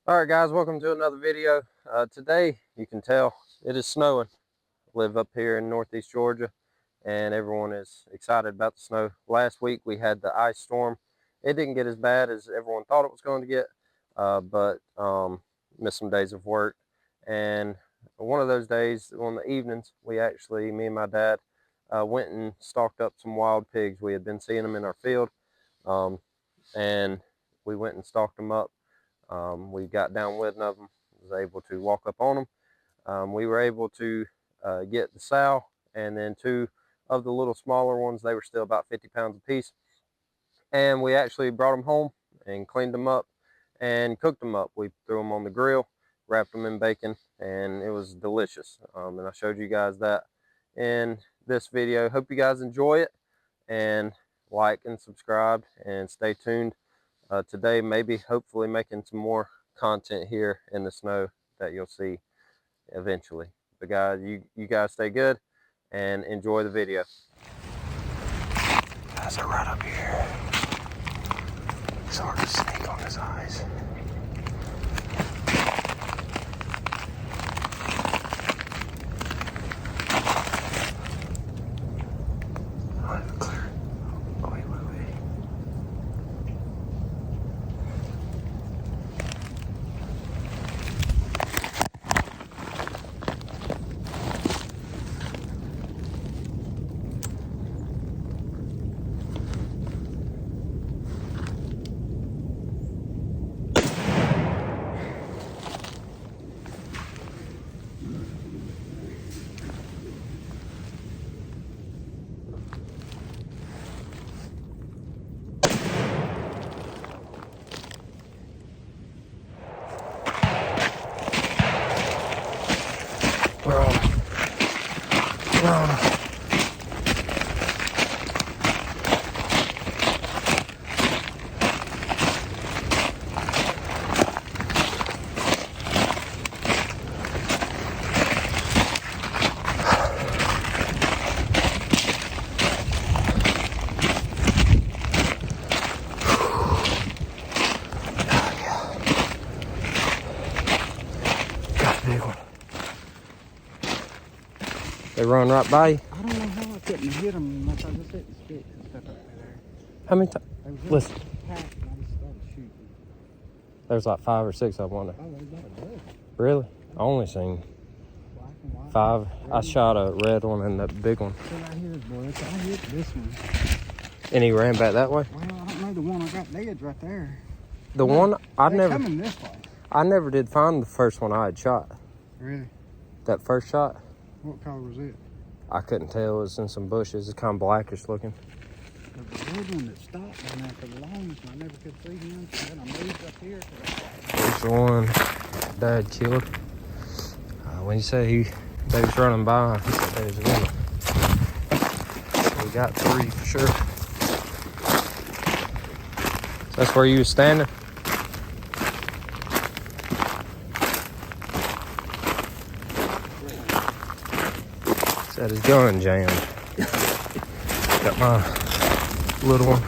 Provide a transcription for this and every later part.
All right, guys, welcome to another video. Today, you can tell it is snowing. I live up here in northeast Georgia, and everyone is excited about the snow. Last week, we had the ice storm. It didn't get as bad as everyone thought it was going to get, but missed some days of work. And one of those days, on the evenings, me and my dad, went and stalked up some wild pigs. We had been seeing them in our field, and we went and stalked them up. We got downwind of them, was able to walk up on them. We were able to get the sow, and then two of the little smaller ones. They were still about 50 pounds apiece. And we actually brought them home and cleaned them up and cooked them up. We threw them on the grill, wrapped them in bacon, and it was delicious. And I showed you guys that in this video. Hope you guys enjoy it, and like and subscribe, and stay tuned. Today, hopefully making some more content here in the snow that you'll see eventually. But guys, you guys stay good and enjoy the video. Guys are right up here. It's hard to sneak on his eyes. We're on. Got a big one. They run right by you. I don't know how I couldn't hit them unless I just hit the sticks and stuff up there. How many times? Listen. Packed and I just started shooting. There's like 5 or 6 of them on there. Oh, there's about a dozen. Really? I only seen Black and white. 5. I shot a red one and that big one. See right here, boy. I hit this one. And he ran back that way? Well, I don't know the one I got dead right there. The one I They're never. coming this way. I never did find the first one I had shot. Really? That first shot? What color was it? I couldn't tell. It was in some bushes. It's kind of blackish looking. The red one that stopped down there for the longest, and I never could see him. So then I moved up here. There's the one Dad killed. When he said they was running by, he said they was running. So we got 3 for sure. So that's where you was standing? Said his gun jammed. Got my little one.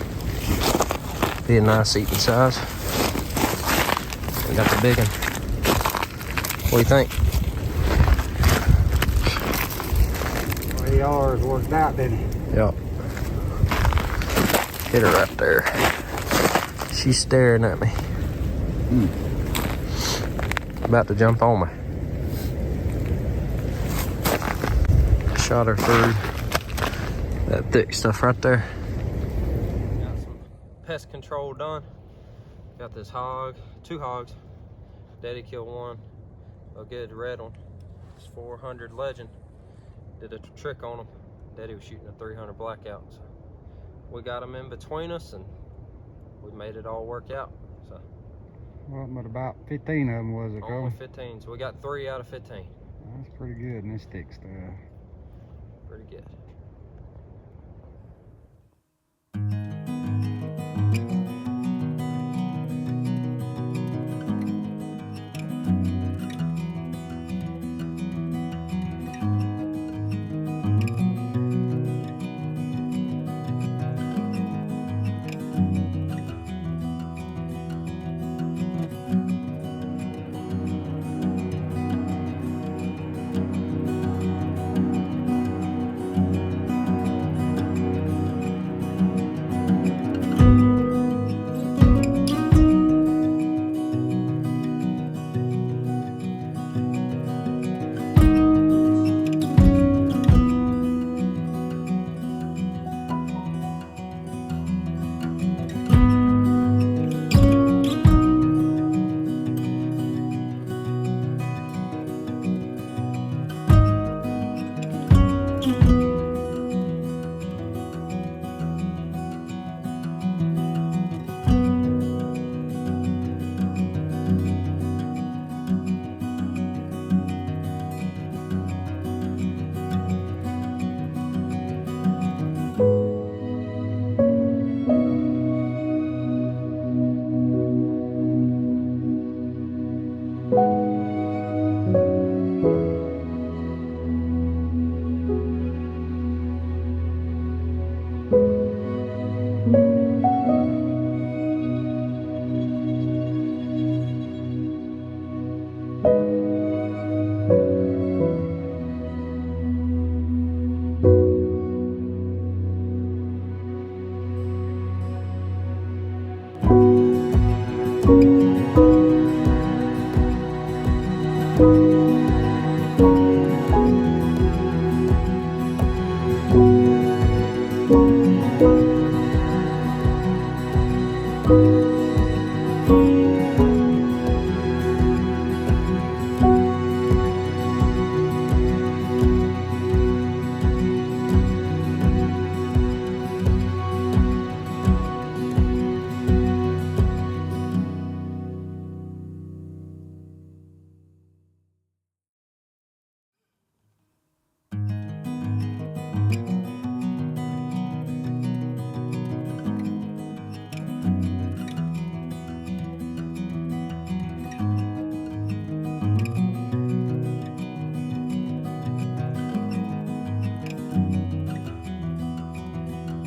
Be a nice eating size. And got the big one. What do you think? Well, yours worked out, didn't it? Yep. Hit her right there. She's staring at me. About to jump on me. Shot her through that thick stuff right there. Got some pest control done. Got this hog, 2 hogs. Daddy killed one, a good red one. It's 400 legend. Did a trick on him. Daddy was shooting a 300 blackout. So we got them in between us, and we made it all work out. So. Well, but about 15 of them was it, Cole? Only 15, so we got 3 out of 15. That's pretty good in this thick stuff. Pretty good.